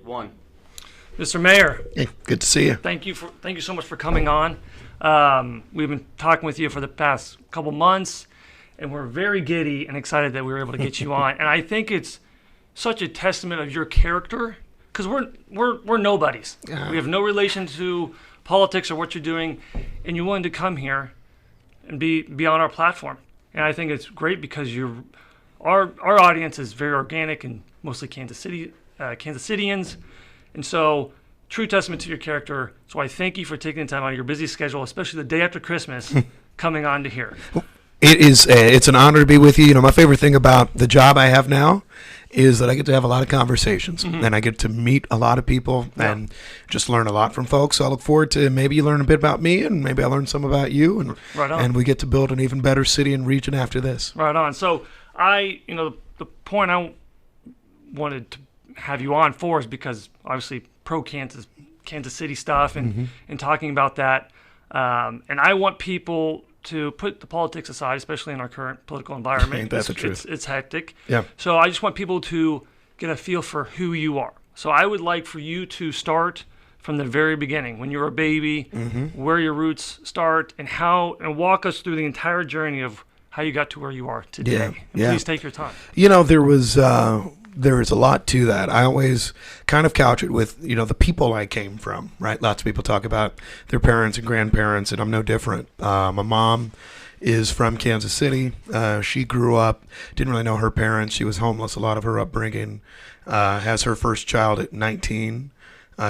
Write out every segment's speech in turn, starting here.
One. Mr. Mayor. Hey, good to see you. Thank you so much for coming on. We've been talking with you for the past couple months, and we're very giddy and excited that we were able to get you on. And I think it's such a testament of your character, because we're nobodies. We have no relation to politics or what you're doing, and you wanted to come here and be on our platform. And I think it's great because our audience is very organic and mostly Kansas Citians. And so, true testament to your character. So I thank you for taking the time out of your busy schedule, especially the day after Christmas, coming on to here. It's an honor to be with you. You know, my favorite thing about the job I have now is that I get to have a lot of conversations, and I get to meet a lot of people and just learn a lot from folks. So I look forward to maybe you learn a bit about me, and maybe I learn some about you, and and we get to build an even better city and region after this. Right on. So the point I wanted to have you on for is because obviously pro Kansas City stuff and talking about that, and I want people to put the politics aside, especially in our current political environment. Ain't that the truth? It's hectic. Yeah. So I just want people to get a feel for who you are. So I would like for you to start from the very beginning, when you were a baby, where your roots start, and walk us through the entire journey of how you got to where you are today. Yeah. Please take your time. You know, there is a lot to that. I always kind of couch it with, the people I came from, right? Lots of people talk about their parents and grandparents, and I'm no different. My mom is from Kansas City. She grew up, didn't really know her parents. She was homeless a lot of her upbringing. Has her first child at 19.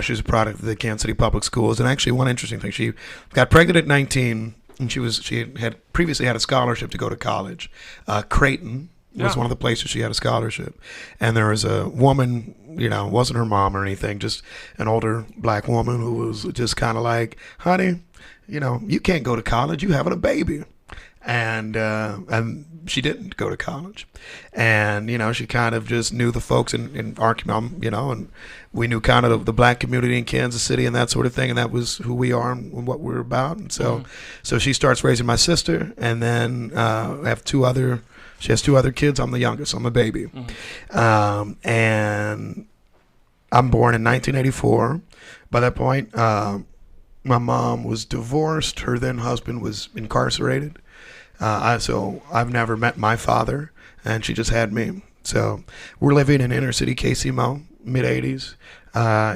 She was a product of the Kansas City public schools. And actually, one interesting thing, she got pregnant at 19, and she had previously had a scholarship to go to college. Creighton was one of the places she had a scholarship. And there was a woman, wasn't her mom or anything, just an older black woman who was just kind of like, honey, you can't go to college, you having a baby. And she didn't go to college. And, she kind of just knew the folks in our, and we knew kind of the black community in Kansas City and that sort of thing. And that was who we are and what we're about. And so she starts raising my sister, and then she has two other kids. I'm the youngest. I'm a baby. And I'm born in 1984. By that point, my mom was divorced. Her then husband was incarcerated. So I've never met my father, and she just had me. So we're living in inner city KCMO, mid-'80s.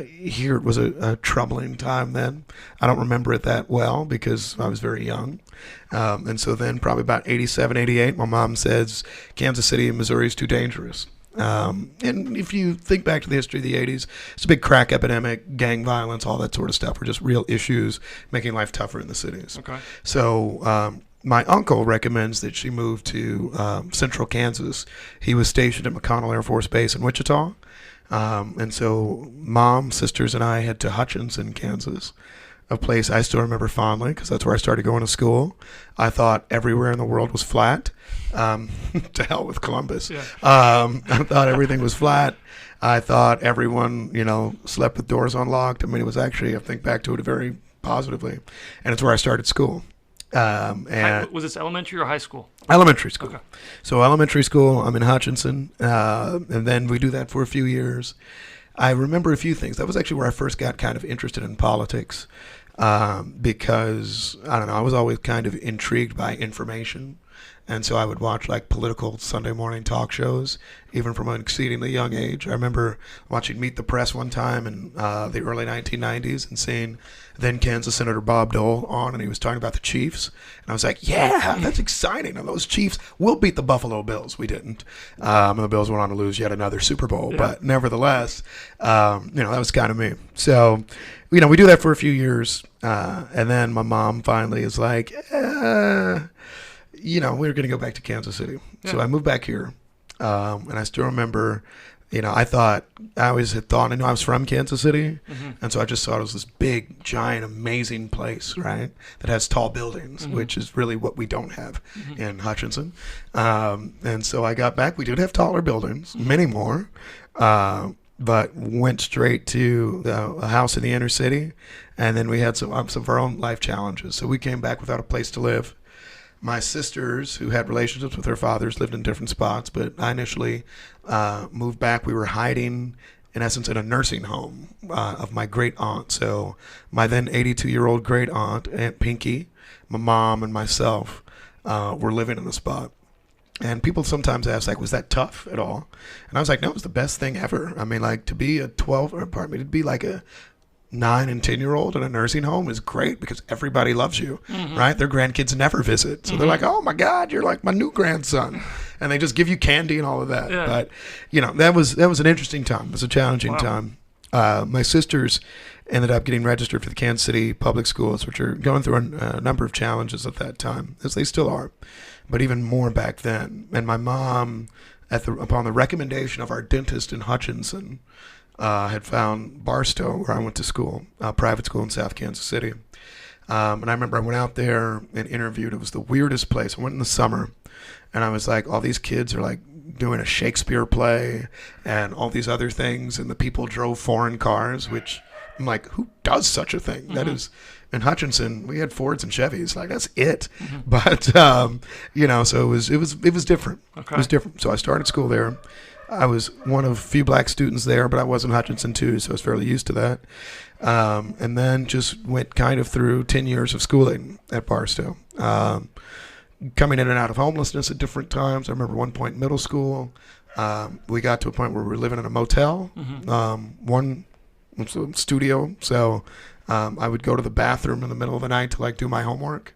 Here it was a troubling time then. I don't remember it that well because I was very young. And so then probably about 87, 88, my mom says, Kansas City and Missouri is too dangerous. And if you think back to the history of the 80s, it's a big crack epidemic, gang violence, all that sort of stuff were just real issues making life tougher in the cities. Okay. So my uncle recommends that she move to central Kansas. He was stationed at McConnell Air Force Base in Wichita. And so mom, sisters, and I head to Hutchinson, Kansas, a place I still remember fondly because that's where I started going to school. I thought everywhere in the world was flat. To hell with Columbus. Yeah. I thought everything was flat. I thought everyone, slept with doors unlocked. I mean, it was actually, I think back to it very positively. And it's where I started school. And was this elementary or high school? Elementary school. Okay. So elementary school, I'm in Hutchinson, and then we do that for a few years. I remember a few things. That was actually where I first got kind of interested in politics because, I don't know, I was always kind of intrigued by information. And so I would watch like political Sunday morning talk shows, even from an exceedingly young age. I remember watching Meet the Press one time in the early 1990s and seeing then Kansas Senator Bob Dole on, and he was talking about the Chiefs. And I was like, yeah, that's exciting. And those Chiefs will beat the Buffalo Bills. We didn't. And the Bills went on to lose yet another Super Bowl. Yeah. But nevertheless, that was kind of me. So, we do that for a few years. And then my mom finally is like, we're going to go back to Kansas City. Yeah. So I moved back here. And I still remember, I always had thought, I knew I was from Kansas City. And so I just thought it was this big, giant, amazing place, right? That has tall buildings, which is really what we don't have in Hutchinson. And so I got back. We did have taller buildings, many more, but went straight to a house in the inner city. And then we had some of our own life challenges. So we came back without a place to live. My sisters, who had relationships with their fathers, lived in different spots, but I initially moved back. We were hiding in essence, in a nursing home of my great aunt. So my then 82-year-old great aunt, Aunt Pinky, my mom, and myself were living in the spot. And people sometimes ask, like, was that tough at all? And I was like, no, it was the best thing ever. I mean, like, to be a 12, or pardon me, to be like a 9 and 10-year-old in a nursing home is great because everybody loves you, right? Their grandkids never visit. So they're like, oh, my God, you're like my new grandson. And they just give you candy and all of that. Yeah. But, you know, that was an interesting time. It was a challenging time. My sisters ended up getting registered for the Kansas City public schools, which are going through a number of challenges at that time, as they still are, but even more back then. And my mom, upon the recommendation of our dentist in Hutchinson, had found Barstow, where I went to school, a private school in South Kansas City. And I remember I went out there and interviewed. It was the weirdest place. I went in the summer, and I was like, all these kids are like doing a Shakespeare play and all these other things, and the people drove foreign cars, which I'm like, who does such a thing? That is, in Hutchinson, we had Fords and Chevys. Like, that's it. But, you know, so it was different. Okay. It was different. So I started school there. I was one of a few black students there, but I was in Hutchinson too, so I was fairly used to that. And then just went kind of through 10 years of schooling at Barstow. Coming in and out of homelessness at different times. I remember one point in middle school, we got to a point where we were living in a motel, one studio. So I would go to the bathroom in the middle of the night to like do my homework.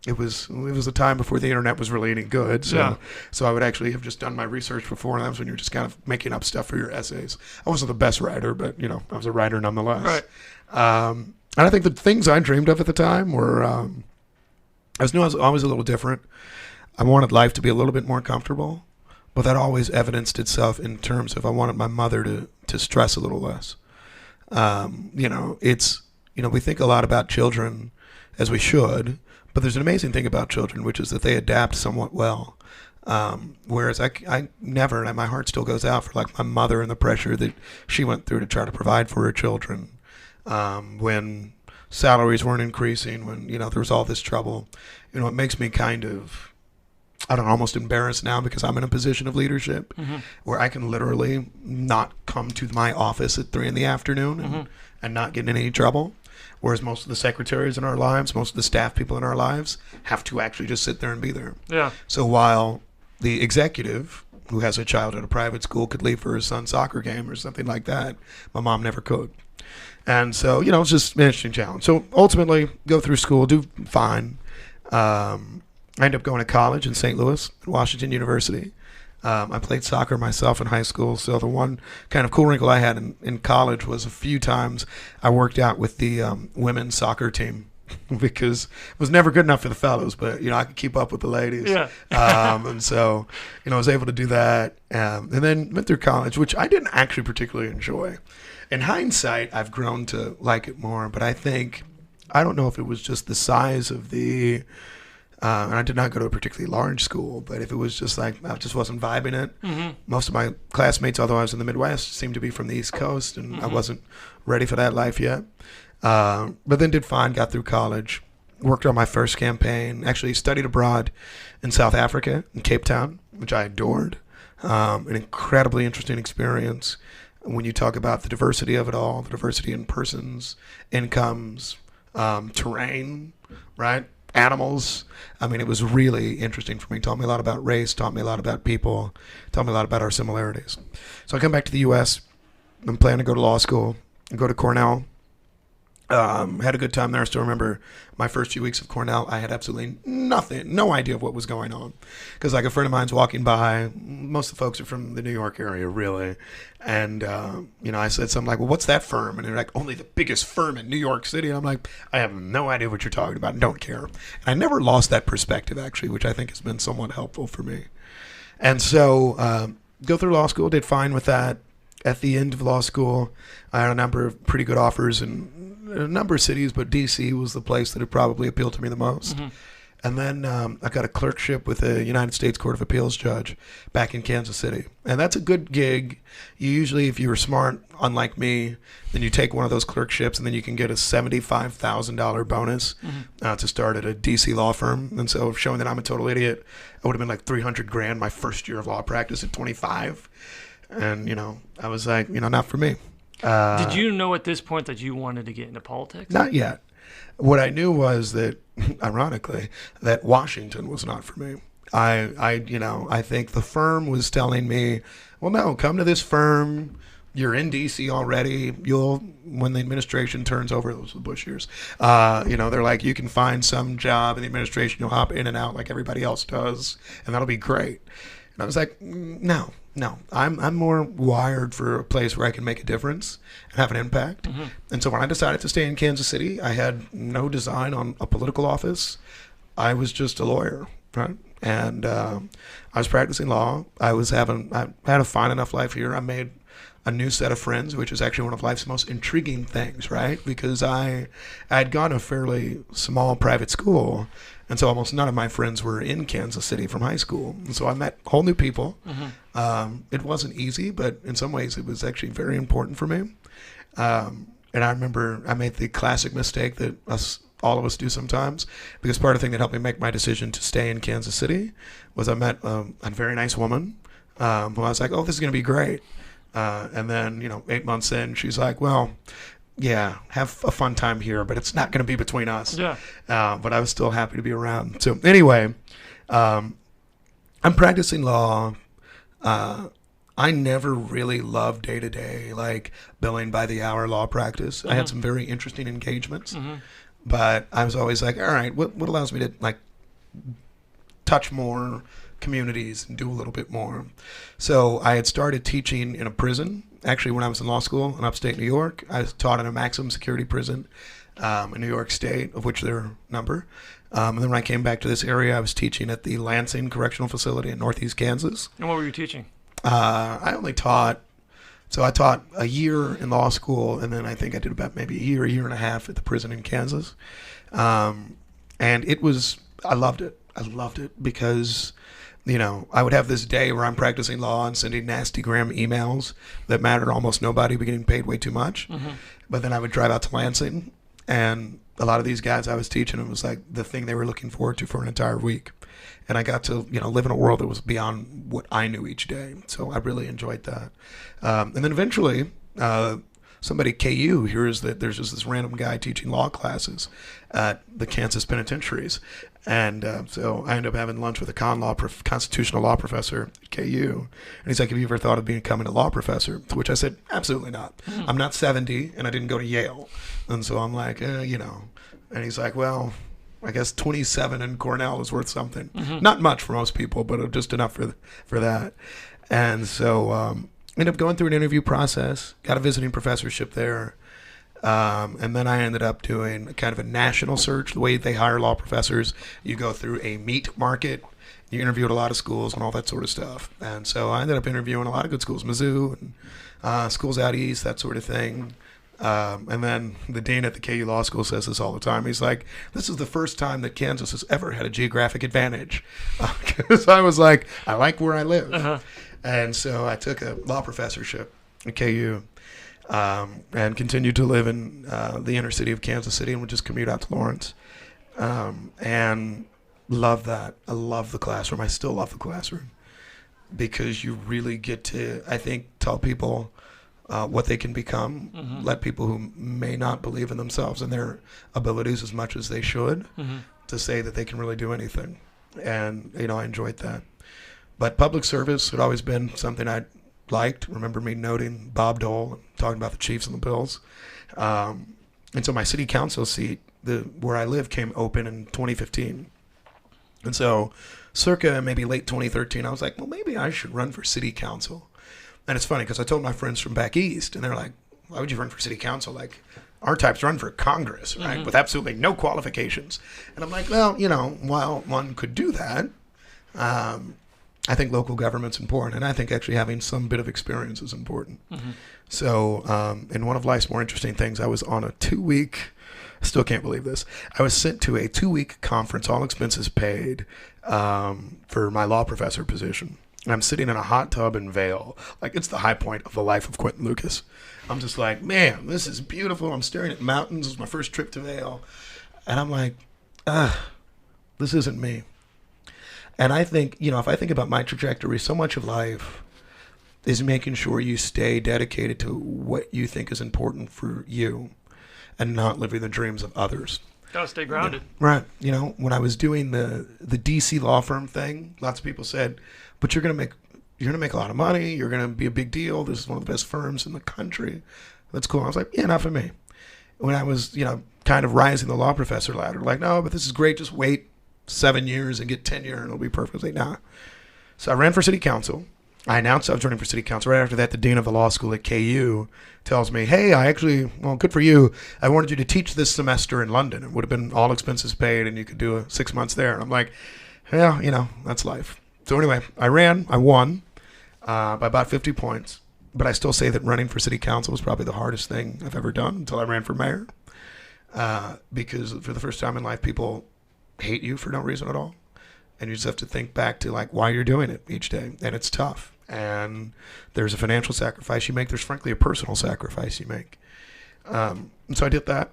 It was a time before the internet was really any good. So I would actually have just done my research before, and that was when you're just kind of making up stuff for your essays. I wasn't the best writer, but, you know, I was a writer nonetheless. Right. And I think the things I dreamed of at the time were, I was always a little different. I wanted life to be a little bit more comfortable, but that always evidenced itself in terms of I wanted my mother to stress a little less. You know, we think a lot about children, as we should, but there's an amazing thing about children, which is that they adapt somewhat well. Whereas I never, and my heart still goes out for like my mother and the pressure that she went through to try to provide for her children. When salaries weren't increasing, when, you know, there was all this trouble, you know, it makes me kind of, I don't know, almost embarrassed now because I'm in a position of leadership where I can literally not come to my office at 3 p.m. and not get in any trouble. Whereas most of the secretaries in our lives, most of the staff people in our lives have to actually just sit there and be there. Yeah. So while the executive who has a child at a private school could leave for his son's soccer game or something like that, my mom never could. And so, you know, it's just an interesting challenge. So ultimately, go through school, do fine. I ended up going to college in St. Louis, at Washington University. I played soccer myself in high school, so the one kind of cool wrinkle I had in college was a few times I worked out with the women's soccer team because it was never good enough for the fellows, but, you know, I could keep up with the ladies. Yeah. And so, you know, I was able to do that. And then went through college, which I didn't actually particularly enjoy. In hindsight, I've grown to like it more, but I don't know if it was just the size of the... and I did not go to a particularly large school, but if it was just like I just wasn't vibing it. Most of my classmates, although I was in the Midwest, seemed to be from the East Coast, and I wasn't ready for that life yet. But then did fine, got through college, worked on my first campaign, actually studied abroad in South Africa, in Cape Town, which I adored. An incredibly interesting experience when you talk about the diversity of it all, the diversity in persons, incomes, terrain, right? Animals. I mean, it was really interesting for me. Taught me a lot about race, taught me a lot about people, taught me a lot about our similarities. So I come back to the U.S. I'm planning to go to law school and go to Cornell. Had a good time there. I still remember my first few weeks of Cornell. I had absolutely no idea of what was going on. Because like a friend of mine's walking by, most of the folks are from the New York area, really. And, you know, I said something like, well, what's that firm? And they're like, only the biggest firm in New York City. And I'm like, I have no idea what you're talking about and don't care. And I never lost that perspective, actually, which I think has been somewhat helpful for me. And so go through law school, did fine with that. At the end of law school, I had a number of pretty good offers in a number of cities, but D.C. was the place that had probably appealed to me the most. And then I got a clerkship with a United States Court of Appeals judge back in Kansas City. And that's a good gig. You usually, if you were smart, unlike me, then you take one of those clerkships and then you can get a $75,000 bonus to start at a D.C. law firm. And so showing that I'm a total idiot, I would have been like $300,000 my first year of law practice at 25. And, I was like, not for me. Did you know at this point that you wanted to get into politics? Not yet. What I knew was that, ironically, that Washington was not for me. I think the firm was telling me, well, no, come to this firm. You're in D.C. already. When the administration turns over, those were the Bush years, they're like, you can find some job in the administration. You'll hop in and out like everybody else does, and that'll be great. And I was like, no. I'm more wired for a place where I can make a difference and have an impact. Mm-hmm. And so when I decided to stay in Kansas City, I had no design on a political office. I was just a lawyer, right? And I was practicing law. I had a fine enough life here. I made a new set of friends, which is actually one of life's most intriguing things, right? Because I had gone to a fairly small private school, and so almost none of my friends were in Kansas City from high school. And so I met whole new people. Mm-hmm. It wasn't easy, but in some ways it was actually very important for me. And I remember I made the classic mistake that all of us do sometimes, because part of the thing that helped me make my decision to stay in Kansas City was I met a very nice woman who I was like, oh, this is going to be great. And then, 8 months in, she's like, well, yeah, have a fun time here, but it's not going to be between us. Yeah. But I was still happy to be around. So anyway, I'm practicing law. I never really loved day-to-day, like billing by the hour law practice. Mm-hmm. I had some very interesting engagements, mm-hmm. but I was always like, all right, what allows me to touch more communities and do a little bit more? So I had started teaching in a prison. Actually, when I was in law school in upstate New York, I taught in a maximum security prison in New York State, of which there are a number. And then when I came back to this area, I was teaching at the Lansing Correctional Facility in Northeast Kansas. And what were you teaching? I taught a year in law school, and then I think I did about maybe a year and a half at the prison in Kansas. And I loved it. I loved it because, I would have this day where I'm practicing law and sending nasty gram emails that mattered to almost nobody, but getting paid way too much. Mm-hmm. But then I would drive out to Lansing, and a lot of these guys I was teaching, it was like the thing they were looking forward to for an entire week. And I got to, live in a world that was beyond what I knew each day. So I really enjoyed that. And then eventually, somebody at KU hears that there's just this random guy teaching law classes at the Kansas penitentiaries. And so I ended up having lunch with a constitutional law professor at KU. And he's like, have you ever thought of becoming a law professor? To which I said, absolutely not. Mm-hmm. I'm not 70, and I didn't go to Yale. And so I'm like, And he's like, well, I guess 27 in Cornell is worth something. Mm-hmm. Not much for most people, but just enough for that. And so ended up going through an interview process, got a visiting professorship there. And then I ended up doing kind of a national search. The way they hire law professors, you go through a meat market. You interview at a lot of schools and all that sort of stuff. And so I ended up interviewing a lot of good schools, Mizzou, and schools out east, that sort of thing. And then the dean at the KU Law School says this all the time. He's like, this is the first time that Kansas has ever had a geographic advantage. Because I was like, I like where I live. Uh-huh. And so I took a law professorship at KU and continued to live in the inner city of Kansas City and would just commute out to Lawrence. And love that. I love the classroom. I still love the classroom because you really get to, I think, tell people what they can become, mm-hmm. let people who may not believe in themselves and their abilities as much as they should mm-hmm. to say that they can really do anything. And, I enjoyed that. But public service had always been something I liked. Remember me noting Bob Dole and talking about the Chiefs and the Bills. And so my city council seat, where I live, came open in 2015. And so circa maybe late 2013, I was like, well, maybe I should run for city council. And it's funny because I told my friends from back east, and they're like, why would you run for city council? Like, our types run for Congress, right, mm-hmm. with absolutely no qualifications. And I'm like, well, while one could do that, I think local government's important, and I think actually having some bit of experience is important. Mm-hmm. So in one of life's more interesting things, I was on a 2-week, I still can't believe this, I was sent to a 2-week conference, all expenses paid, for my law professor position. And I'm sitting in a hot tub in Vail. Like, it's the high point of the life of Quinton Lucas. I'm just like, man, this is beautiful. I'm staring at mountains. It was my first trip to Vail. And I'm like, this isn't me. And I think, if I think about my trajectory, so much of life is making sure you stay dedicated to what you think is important for you and not living the dreams of others. Gotta stay grounded. Yeah, right. You know, when I was doing the DC law firm thing, lots of people said, but you're going to make a lot of money. You're going to be a big deal. This is one of the best firms in the country. That's cool. I was like, yeah, not for me. When I was, kind of rising the law professor ladder, like, no, but this is great. Just wait 7 years and get tenure and it'll be perfect. Like, nah. So I ran for city council. I announced I was running for city council. Right after that, the dean of the law school at KU tells me, hey, good for you. I wanted you to teach this semester in London. It would have been all expenses paid and you could do 6 months there. And I'm like, yeah, that's life. So anyway, I ran. I won by about 50 points. But I still say that running for city council was probably the hardest thing I've ever done until I ran for mayor. Because for the first time in life, people hate you for no reason at all. And you just have to think back to like why you're doing it each day. And it's tough. And there's a financial sacrifice you make. There's frankly a personal sacrifice you make. And so I did that.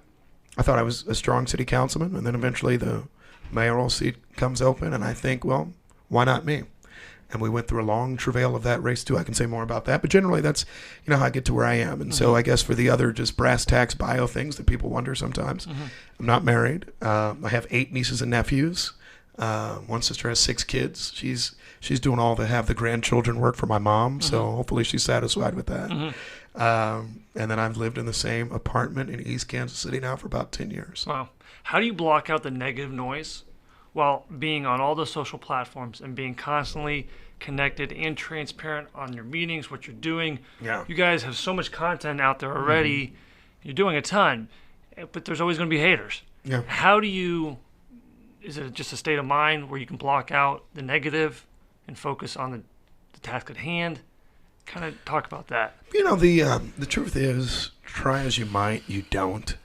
I thought I was a strong city councilman. And then eventually the mayoral seat comes open. And I think, well, why not me? And we went through a long travail of that race too. I can say more about that. But generally that's, how I get to where I am. And so I guess for the other just brass tacks bio things that people wonder sometimes, I'm not married. I have 8 nieces and nephews. One sister has 6 kids. She's doing all the have the grandchildren work for my mom, so hopefully she's satisfied with that. And then I've lived in the same apartment in East Kansas City now for about 10 years. Wow. How do you block out the negative noise while being on all the social platforms and being constantly connected and transparent on your meetings, what you're doing? Yeah. You guys have so much content out there already. You're doing a ton, but there's always going to be haters. Yeah. How do you... Is it just a state of mind where you can block out the negative and focus on the task at hand? Kind of talk about that. The truth is, try as you might, you don't.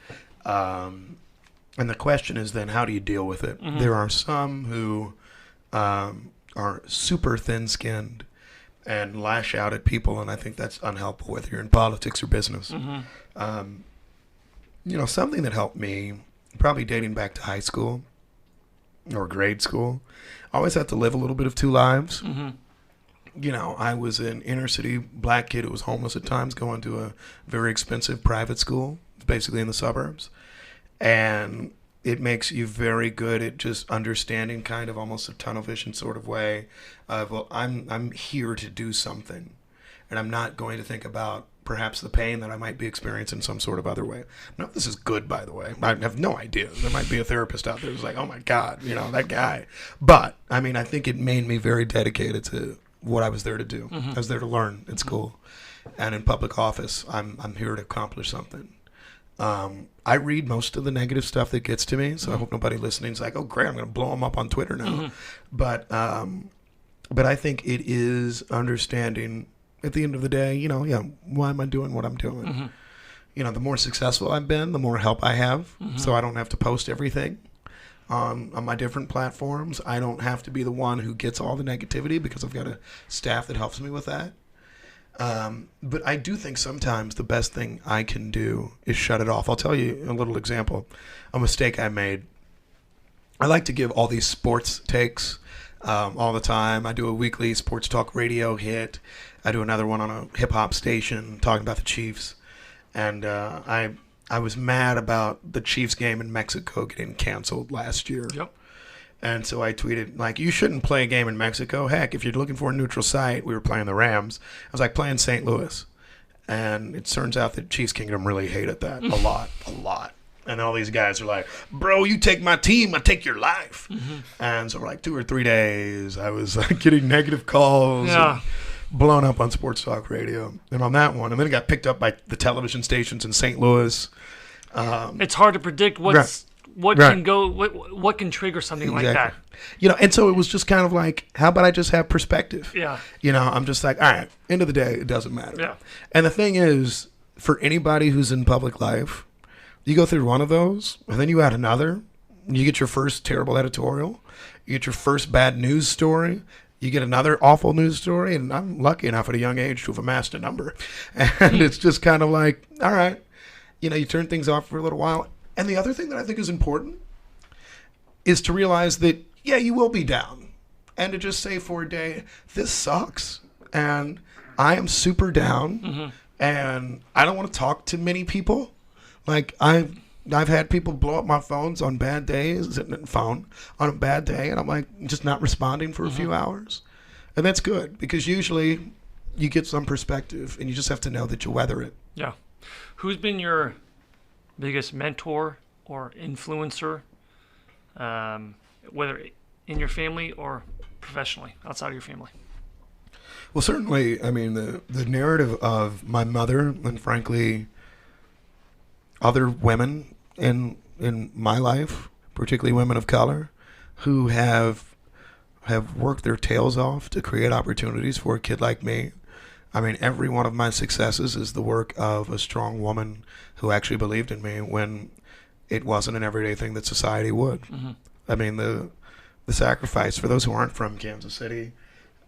And the question is then, how do you deal with it? There are some who are super thin-skinned and lash out at people, and I think that's unhelpful whether you're in politics or business. Something that helped me, probably dating back to high school, or grade school, I always had to live a little bit of 2 lives. I was an inner city black kid who was homeless at times, going to a very expensive private school, basically in the suburbs. And it makes you very good at just understanding kind of almost a tunnel vision sort of way of, well, I'm here to do something. And I'm not going to think about perhaps the pain that I might be experiencing in some sort of other way. No, this is good, by the way. I have no idea. There might be a therapist out there who's like, oh my God, that guy. But, I think it made me very dedicated to what I was there to do. I was there to learn at school. And in public office, I'm here to accomplish something. I read most of the negative stuff that gets to me, so I hope nobody listening is like, oh, great, I'm going to blow them up on Twitter now. But I think it is understanding at the end of the day, why am I doing what I'm doing? The more successful I've been, the more help I have. So I don't have to post everything on my different platforms. I don't have to be the one who gets all the negativity because I've got a staff that helps me with that. But I do think sometimes the best thing I can do is shut it off. I'll tell you a little example, a mistake I made. I like to give all these sports takes all the time. I do a weekly sports talk radio hit. I do another one on a hip-hop station talking about the Chiefs. And I was mad about the Chiefs game in Mexico getting canceled last year. Yep. And so I tweeted, like, you shouldn't play a game in Mexico. Heck, if you're looking for a neutral site, we were playing the Rams. I was like, playing St. Louis. And it turns out that Chiefs Kingdom really hated that a lot. And all these guys are like, bro, you take my team, I take your life. And so for like 2 or 3 days, I was like getting negative calls. Yeah. And blown up on sports talk radio. And on that one, and then it got picked up by the television stations in St. Louis. It's hard to predict what can trigger something like that. And so it was just kind of like, how about I just have perspective? Yeah. I'm just like, all right, end of the day, it doesn't matter. Yeah. And the thing is, for anybody who's in public life, you go through one of those, and then you add another, you get your first terrible editorial, you get your first bad news story, you get another awful news story, and I'm lucky enough at a young age to have amassed a number. And it's just kind of like, all right, you turn things off for a little while. And the other thing that I think is important is to realize that, yeah, you will be down. And to just say for a day, this sucks. And I am super down, and I don't want to talk to many people. Like I've had people blow up my phones on bad days, on a bad day, and I'm like just not responding for a few hours, and that's good because usually you get some perspective, and you just have to know that you'll weather it. Yeah. Who's been your biggest mentor or influencer, whether in your family or professionally, outside of your family? Well, certainly, I mean, the narrative of my mother and, frankly, other women in my life, particularly women of color, who have worked their tails off to create opportunities for a kid like me. I mean, every one of my successes is the work of a strong woman who actually believed in me when it wasn't an everyday thing that society would. I mean, the sacrifice for those who aren't from Kansas City.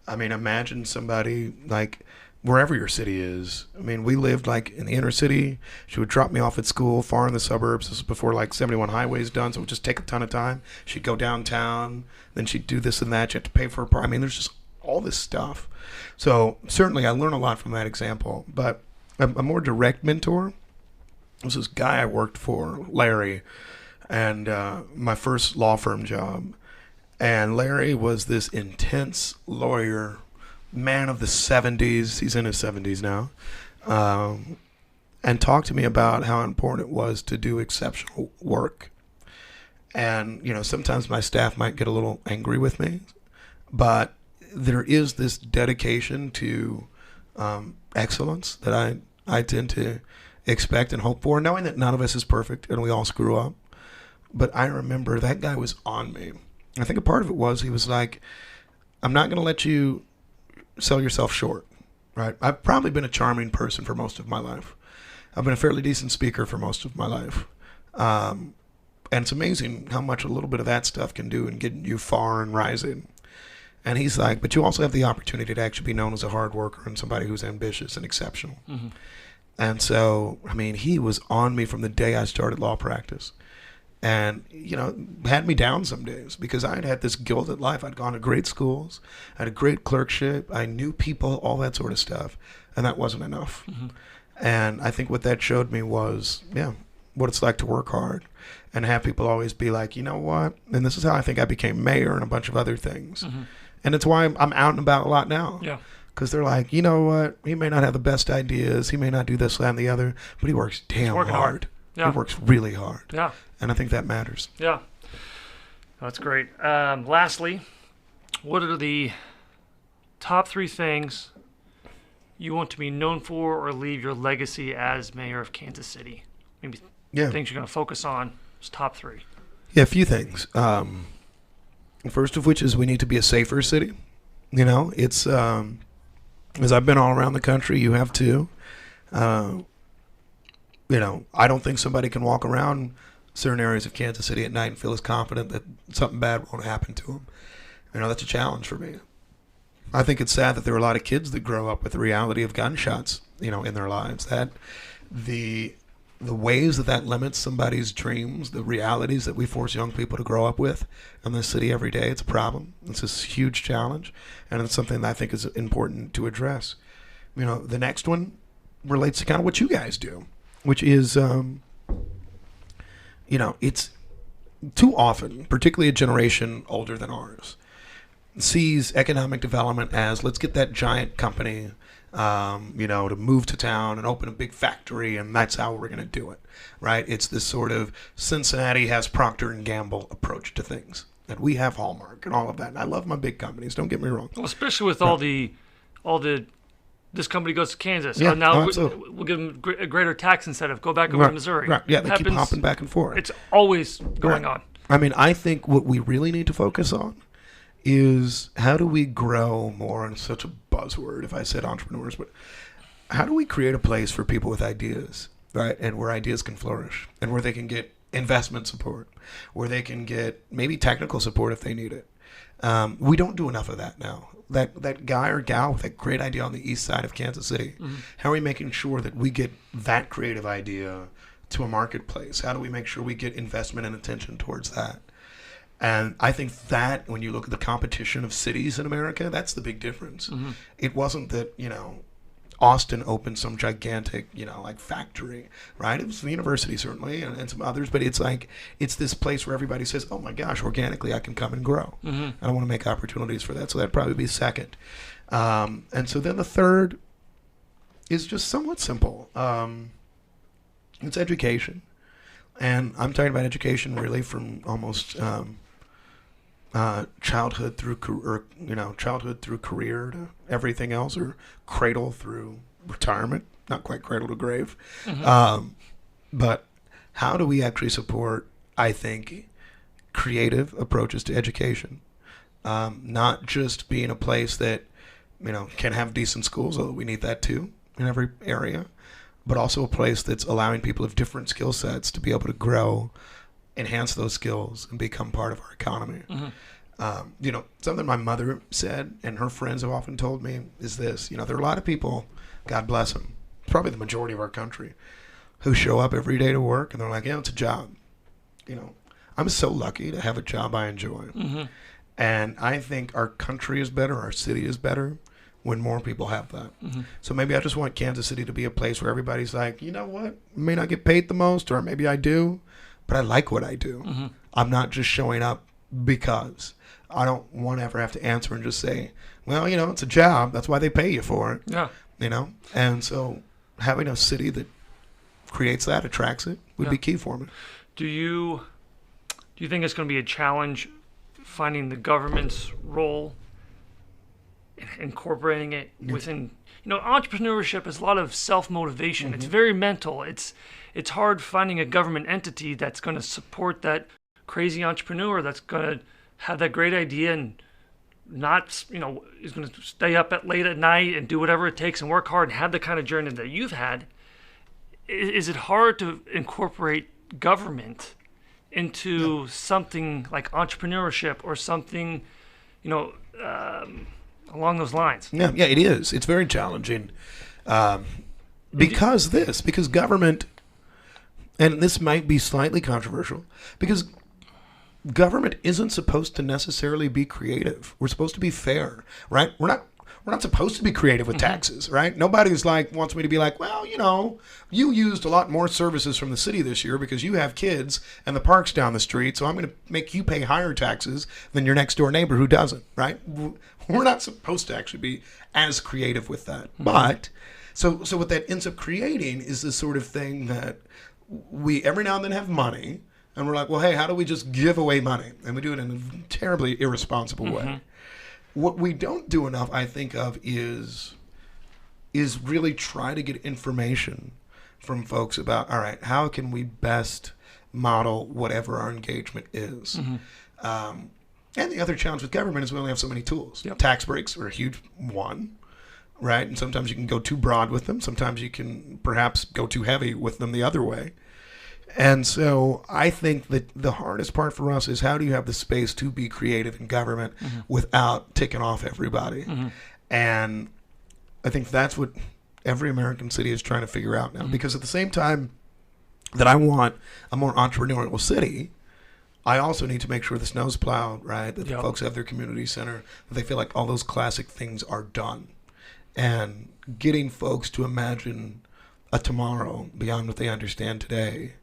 I mean, imagine somebody like wherever your city is. I mean, we lived like in the inner city. She would drop me off at school far in the suburbs. This was before like 71 highways done, so it would just take a ton of time. She'd go downtown, then she'd do this and that. You had to pay for her part. I mean, there's just all this stuff. So certainly I learned a lot from that example. But a more direct mentor was this guy I worked for, Larry, and my first law firm job. And Larry was this intense lawyer, man of the 70s. He's in his 70s now. And talked to me about how important it was to do exceptional work. And, you know, sometimes my staff might get a little angry with me, but there is this dedication to excellence that I tend to expect and hope for, knowing that none of us is perfect and we all screw up. But I remember that guy was on me. I think a part of it was he was like, I'm not going to let you sell yourself short, right? I've probably been a charming person for most of my life. I've been a fairly decent speaker for most of my life. And it's amazing how much a little bit of that stuff can do in getting you far and rising. And he's like, but you also have the opportunity to actually be known as a hard worker and somebody who's ambitious and exceptional. And so, I mean, he was on me from the day I started law practice. And, you know, had me down some days because I'd had this gilded life. I'd gone to great schools. I had a great clerkship. I knew people, all that sort of stuff. And that wasn't enough. And I think what that showed me was, what it's like to work hard and have people always be like, you know what? And this is how I think I became mayor and a bunch of other things. And it's why I'm out and about a lot now. Because they're like, you know what? He may not have the best ideas. He may not do this, that, and the other. But he works damn hard. He works really hard. And I think that matters. That's great. Lastly, what are the top 3 things you want to be known for or leave your legacy as mayor of Kansas City? Maybe things you're going to focus on. Just top 3. Yeah, a few things. First of which is we need to be a safer city. You know, it's, as I've been all around the country, you have too. You know, I don't think somebody can walk around certain areas of Kansas City at night and feel as confident that something bad won't happen to them. You know, that's a challenge for me. I think it's sad that there are a lot of kids that grow up with the reality of gunshots, you know, in their lives. That the ways that limits somebody's dreams, the realities that we force young people to grow up with in this city every day, it's a problem. It's this huge challenge, and it's something that I think is important to address. You know, the next one relates to kind of what you guys do, which is, you know, it's too often, particularly a generation older than ours, sees economic development as let's get that giant company, you know, to move to town and open a big factory, and that's how we're going to do it, right? It's this sort of Cincinnati has Procter & Gamble approach to things, and we have Hallmark and all of that. And I love my big companies, don't get me wrong. Well, especially with all the this company goes to Kansas. Now we'll give them a greater tax incentive. Go back over to Missouri. Yeah, they keep hopping back and forth. It's always going on. I mean, I think what we really need to focus on is how do we grow more, and such a buzzword if I said entrepreneurs, but how do we create a place for people with ideas, right? And where ideas can flourish, and where they can get investment support, where they can get maybe technical support if they need it. We don't do enough of that now. That guy or gal with that great idea on the east side of Kansas City, how are we making sure that we get that creative idea to a marketplace? How do we make sure we get investment and attention towards that? And I think that when you look at the competition of cities in America, that's the big difference. It wasn't that, you know, Austin opened some gigantic, like factory, right? It was the university certainly, and some others, but it's like it's this place where everybody says, "Oh my gosh, organically I can come and grow." And I want to make opportunities for that, so that'd probably be second. And so then the third is just somewhat simple. It's education, and I'm talking about education really from almost childhood through career to everything else, or cradle through retirement. Not quite cradle to grave, but how do we actually support, I think, creative approaches to education? Not just being a place that can have decent schools, although we need that too in every area, but also a place that's allowing people of different skill sets to be able to grow, enhance those skills, and become part of our economy. Something my mother said and her friends have often told me is this: there are a lot of people, God bless them, probably the majority of our country, who show up every day to work and they're like, yeah, it's a job. I'm so lucky to have a job I enjoy. And I think our country is better, our city is better when more people have that. So maybe I just want Kansas City to be a place where everybody's like, you know what, I may not get paid the most, or maybe I do, but I like what I do. I'm not just showing up because. I don't want to ever have to answer and just say, well, it's a job. That's why they pay you for it. Yeah. And so having a city that creates that, attracts it, would be key for me. Do you think it's going to be a challenge finding the government's role, incorporating it within, entrepreneurship is a lot of self-motivation. It's very mental. It's hard finding a government entity that's going to support that crazy entrepreneur that's going to have that great idea and not, is going to stay up late at night and do whatever it takes and work hard and have the kind of journey that you've had. Is it hard to incorporate government into something like entrepreneurship or something, along those lines? Yeah, it is. It's very challenging because government, and this might be slightly controversial, because government isn't supposed to necessarily be creative. We're supposed to be fair, right? We're not supposed to be creative with taxes, right? Nobody's wants me to be like, well, you used a lot more services from the city this year because you have kids and the park's down the street, so I'm going to make you pay higher taxes than your next door neighbor who doesn't, right? We're not supposed to actually be as creative with that. But so what that ends up creating is this sort of thing that we every now and then have money, and we're like, well, hey, how do we just give away money? And we do it in a terribly irresponsible way. What we don't do enough, I think, of is really try to get information from folks about, all right, how can we best model whatever our engagement is? And the other challenge with government is we only have so many tools. Tax breaks are a huge one, right? And sometimes you can go too broad with them. Sometimes you can perhaps go too heavy with them the other way. And so I think that the hardest part for us is how do you have the space to be creative in government without ticking off everybody? And I think that's what every American city is trying to figure out now. Because at the same time that I want a more entrepreneurial city, I also need to make sure the snow's plowed, right? That the folks have their community center, that they feel like all those classic things are done. And getting folks to imagine a tomorrow beyond what they understand today.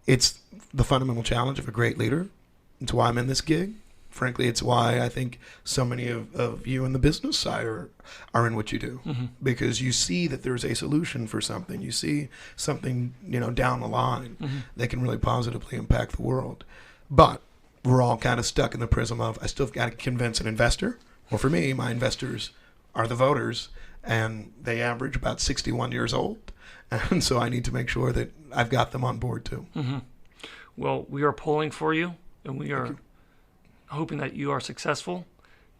It's the fundamental challenge of a great leader. It's why I'm in this gig. Frankly, it's why I think so many of you in the business side are in what you do. Because you see that there's a solution for something. You see something, down the line that can really positively impact the world. But we're all kind of stuck in the prism of, I still got to convince an investor. Well, for me, my investors are the voters, and they average about 61 years old. And so I need to make sure that I've got them on board too. Well, we are pulling for you, and we are hoping that you are successful.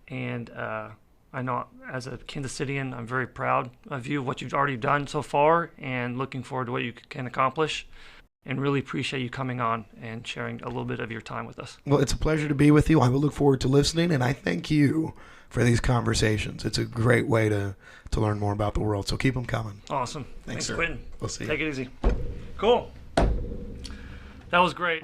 And I know as a Kansas Citian, I'm very proud of you, what you've already done so far, and looking forward to what you can accomplish. And really appreciate you coming on and sharing a little bit of your time with us. Well, it's a pleasure to be with you. I will look forward to listening, and I thank you for these conversations. It's a great way to learn more about the world, so keep them coming. Awesome. Thanks, sir. Quinton. We'll see you. Take it easy. Cool. That was great.